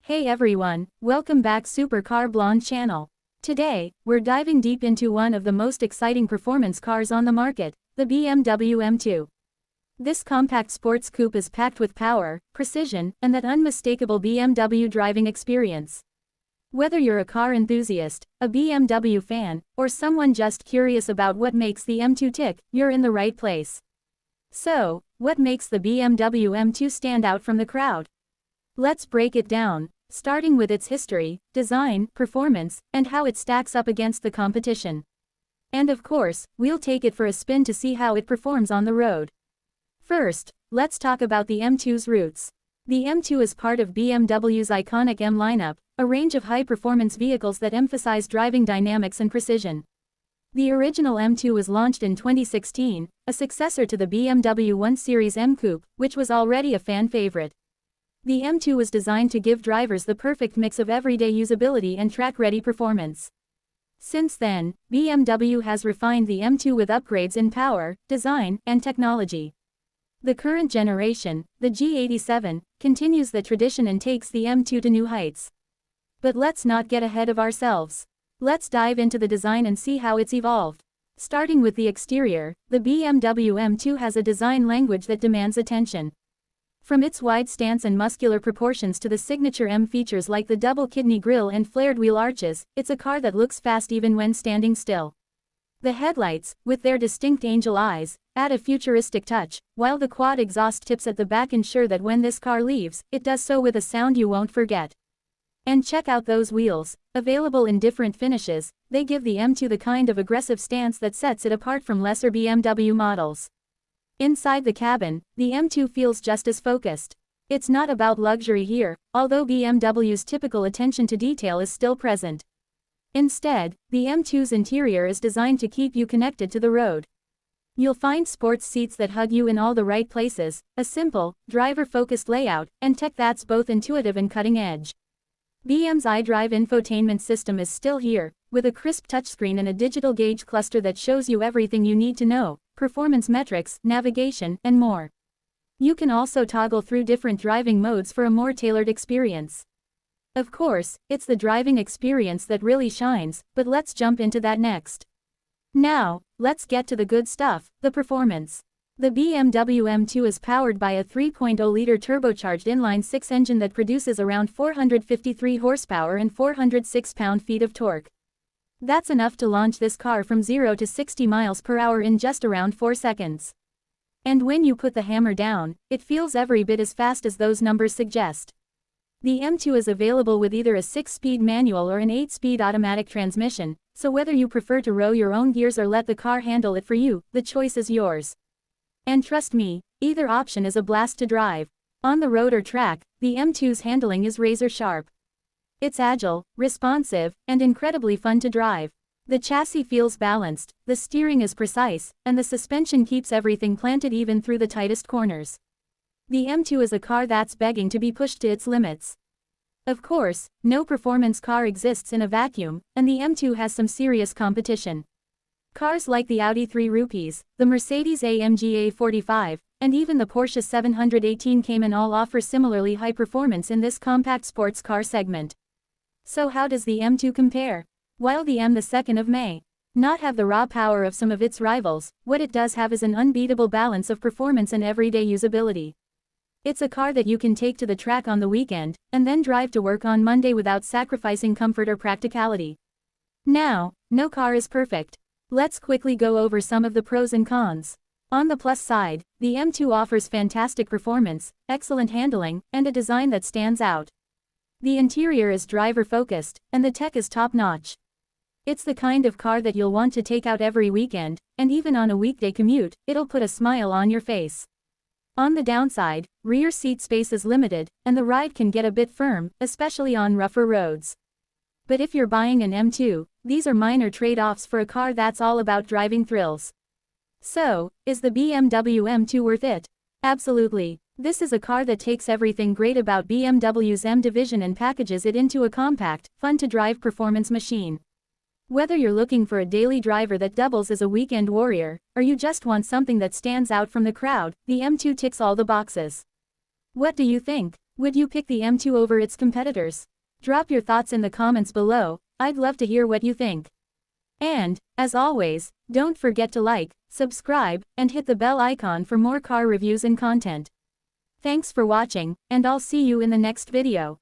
Hey everyone, welcome back Supercar Blonde channel. Today, we're diving deep into one of the most exciting performance cars on the market, the BMW M2. This compact sports coupe is packed with power, precision, and that unmistakable BMW driving experience. Whether you're a car enthusiast, a BMW fan, or someone just curious about what makes the M2 tick, you're in the right place. So, what makes the BMW M2 stand out from the crowd? Let's break it down, starting with its history, design, performance, and how it stacks up against the competition. And of course, we'll take it for a spin to see how it performs on the road. First, let's talk about the M2's roots. The M2 is part of BMW's iconic M lineup, a range of high-performance vehicles that emphasize driving dynamics and precision. The original M2 was launched in 2016, a successor to the BMW 1 Series M Coupe, which was already a fan favorite. The M2 was designed to give drivers the perfect mix of everyday usability and track-ready performance. Since then, BMW has refined the M2 with upgrades in power, design, and technology. The current generation, the G87, continues the tradition and takes the M2 to new heights. But let's not get ahead of ourselves. Let's dive into the design and see how it's evolved. Starting with the exterior, the BMW M2 has a design language that demands attention. From its wide stance and muscular proportions to the signature M features like the double kidney grille and flared wheel arches, it's a car that looks fast even when standing still. The headlights, with their distinct angel eyes, add a futuristic touch, while the quad exhaust tips at the back ensure that when this car leaves, it does so with a sound you won't forget. And check out those wheels, available in different finishes, they give the M2 the kind of aggressive stance that sets it apart from lesser BMW models. Inside the cabin, the M2 feels just as focused. It's not about luxury here, although BMW's typical attention to detail is still present. Instead, the M2's interior is designed to keep you connected to the road. You'll find sports seats that hug you in all the right places, a simple, driver-focused layout, and tech that's both intuitive and cutting-edge. BM's iDrive infotainment system is still here, with a crisp touchscreen and a digital gauge cluster that shows you everything you need to know, performance metrics, navigation, and more. You can also toggle through different driving modes for a more tailored experience. Of course, it's the driving experience that really shines, but let's jump into that next. Now, let's get to the good stuff, the performance. The BMW M2 is powered by a 3.0-liter turbocharged inline-six engine that produces around 453 horsepower and 406 pound-feet of torque. That's enough to launch this car from 0 to 60 miles per hour in just around 4 seconds. And when you put the hammer down, it feels every bit as fast as those numbers suggest. The M2 is available with either a 6-speed manual or an 8-speed automatic transmission, so whether you prefer to row your own gears or let the car handle it for you, the choice is yours. And trust me, either option is a blast to drive. On the road or track, the M2's handling is razor sharp. It's agile, responsive, and incredibly fun to drive. The chassis feels balanced, the steering is precise, and the suspension keeps everything planted even through the tightest corners. The M2 is a car that's begging to be pushed to its limits. Of course, no performance car exists in a vacuum, and the M2 has some serious competition. Cars like the Audi 3 Rupees, the Mercedes-AMG A45, and even the Porsche 718 Cayman all offer similarly high performance in this compact sports car segment. So how does the M2 compare? While the M may not have the raw power of some of its rivals, what it does have is an unbeatable balance of performance and everyday usability. It's a car that you can take to the track on the weekend, and then drive to work on Monday without sacrificing comfort or practicality. Now, no car is perfect. Let's quickly go over some of the pros and cons. On the plus side, the M2 offers fantastic performance, excellent handling, and a design that stands out. The interior is driver-focused, and the tech is top-notch. It's the kind of car that you'll want to take out every weekend, and even on a weekday commute, it'll put a smile on your face. On the downside, rear seat space is limited, and the ride can get a bit firm, especially on rougher roads. But if you're buying an M2, these are minor trade-offs for a car that's all about driving thrills. So, is the BMW M2 worth it? Absolutely. This is a car that takes everything great about BMW's M division and packages it into a compact, fun-to-drive performance machine. Whether you're looking for a daily driver that doubles as a weekend warrior, or you just want something that stands out from the crowd, the M2 ticks all the boxes. What do you think? Would you pick the M2 over its competitors? Drop your thoughts in the comments below, I'd love to hear what you think. And, as always, don't forget to like, subscribe, and hit the bell icon for more car reviews and content. Thanks for watching, and I'll see you in the next video.